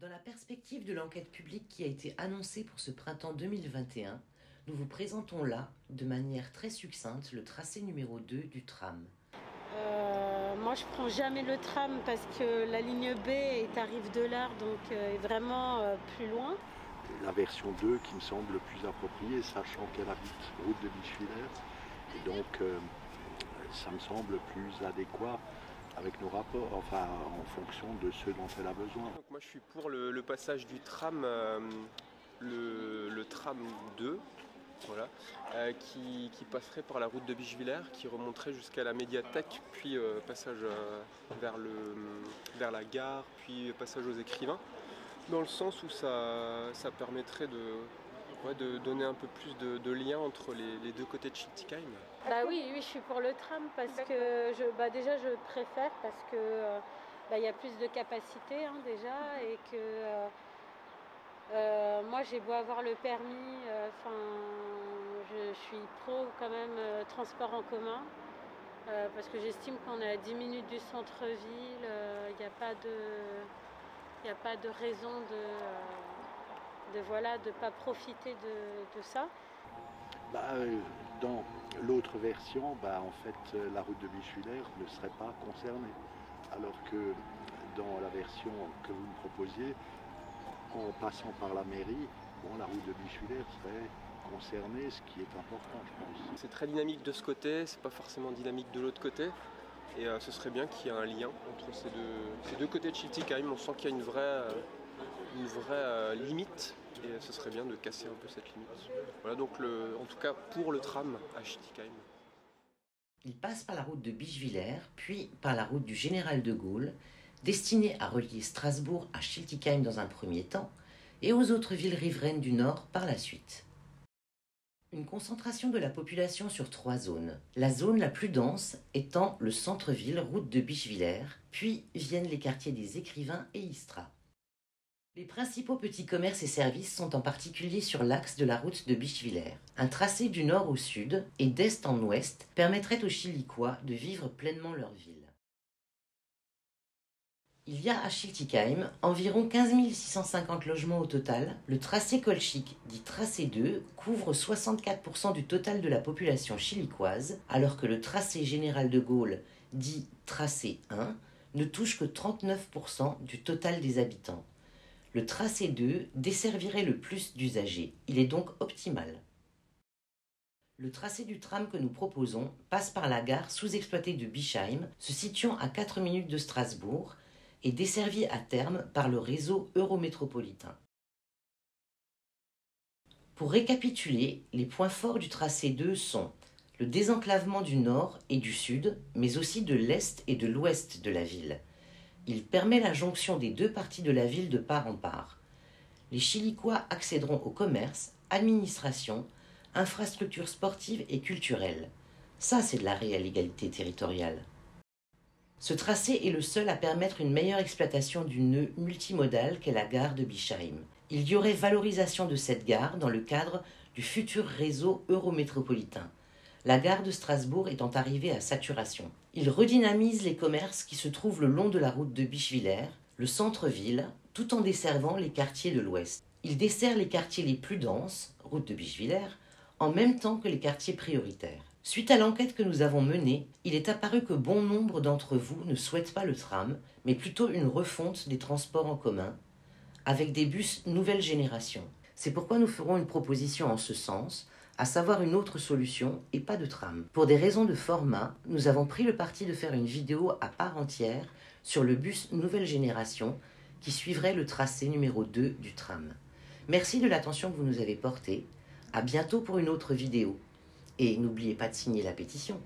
Dans la perspective de l'enquête publique qui a été annoncée pour ce printemps 2021, nous vous présentons là, de manière très succincte, le tracé numéro 2 du tram. Moi je prends jamais le tram parce que la ligne B est à Rive-de-l'Art, donc est vraiment plus loin. La version 2 qui me semble le plus appropriée, sachant qu'elle habite route de Bischwiller. Et donc ça me semble plus adéquat avec nos rapports, enfin en fonction de ce dont elle a besoin. Donc moi je suis pour le passage du tram, le tram 2, voilà, qui passerait par la route de Bischwiller, qui remonterait jusqu'à la médiathèque, puis passage vers la gare, puis passage aux écrivains, dans le sens où ça permettrait de donner un peu plus de lien entre les deux côtés de Schiltigheim. Bah oui, je suis pour le tram parce que déjà je préfère parce que y a plus de capacité déjà et que moi j'ai beau avoir le permis, je suis pro quand même transport en commun parce que j'estime qu'on est à 10 minutes du centre-ville, il n'y a pas de raison de ne pas profiter de ça. Dans l'autre version, en fait, la route de Bischwiller ne serait pas concernée. Alors que dans la version que vous me proposiez, en passant par la mairie, la route de Bischwiller serait concernée, ce qui est important, je pense. C'est très dynamique de ce côté, c'est pas forcément dynamique de l'autre côté. Et ce serait bien qu'il y ait un lien entre ces deux côtés de Schiltigheim. On sent qu'il y a une vraie limite. Et ce serait bien de casser un peu cette limite. Voilà donc en tout cas pour le tram à Schiltigheim. Il passe par la route de Bischwiller, puis par la route du Général de Gaulle, destinée à relier Strasbourg à Schiltigheim dans un premier temps, et aux autres villes riveraines du Nord par la suite. Une concentration de la population sur 3 zones. La zone la plus dense étant le centre-ville, route de Bischwiller, puis viennent les quartiers des Écrivains et Istra. Les principaux petits commerces et services sont en particulier sur l'axe de la route de Bischwiller. Un tracé du nord au sud et d'est en ouest permettrait aux Schillicois de vivre pleinement leur ville. Il y a à Schiltigheim environ 15 650 logements au total. Le tracé colchique, dit tracé 2, couvre 64% du total de la population schillicoise, alors que le tracé général de Gaulle, dit tracé 1, ne touche que 39% du total des habitants. Le tracé 2 desservirait le plus d'usagers. Il est donc optimal. Le tracé du tram que nous proposons passe par la gare sous-exploitée de Bischheim, se situant à 4 minutes de Strasbourg, et desservi à terme par le réseau eurométropolitain. Pour récapituler, les points forts du tracé 2 sont le désenclavement du nord et du sud, mais aussi de l'est et de l'ouest de la ville. Il permet la jonction des deux parties de la ville de part en part. Les Schillicois accéderont au commerce, administration, infrastructures sportives et culturelles. Ça, c'est de la réelle égalité territoriale. Ce tracé est le seul à permettre une meilleure exploitation du nœud multimodal qu'est la gare de Bischheim. Il y aurait valorisation de cette gare dans le cadre du futur réseau eurométropolitain, la gare de Strasbourg étant arrivée à saturation. Il redynamise les commerces qui se trouvent le long de la route de Bischwiller, le centre-ville, tout en desservant les quartiers de l'ouest. Il dessert les quartiers les plus denses, route de Bischwiller, en même temps que les quartiers prioritaires. Suite à l'enquête que nous avons menée, il est apparu que bon nombre d'entre vous ne souhaitent pas le tram, mais plutôt une refonte des transports en commun, avec des bus nouvelle génération. C'est pourquoi nous ferons une proposition en ce sens, à savoir une autre solution et pas de tram. Pour des raisons de format, nous avons pris le parti de faire une vidéo à part entière sur le bus nouvelle génération qui suivrait le tracé numéro 2 du tram. Merci de l'attention que vous nous avez portée. À bientôt pour une autre vidéo. Et n'oubliez pas de signer la pétition.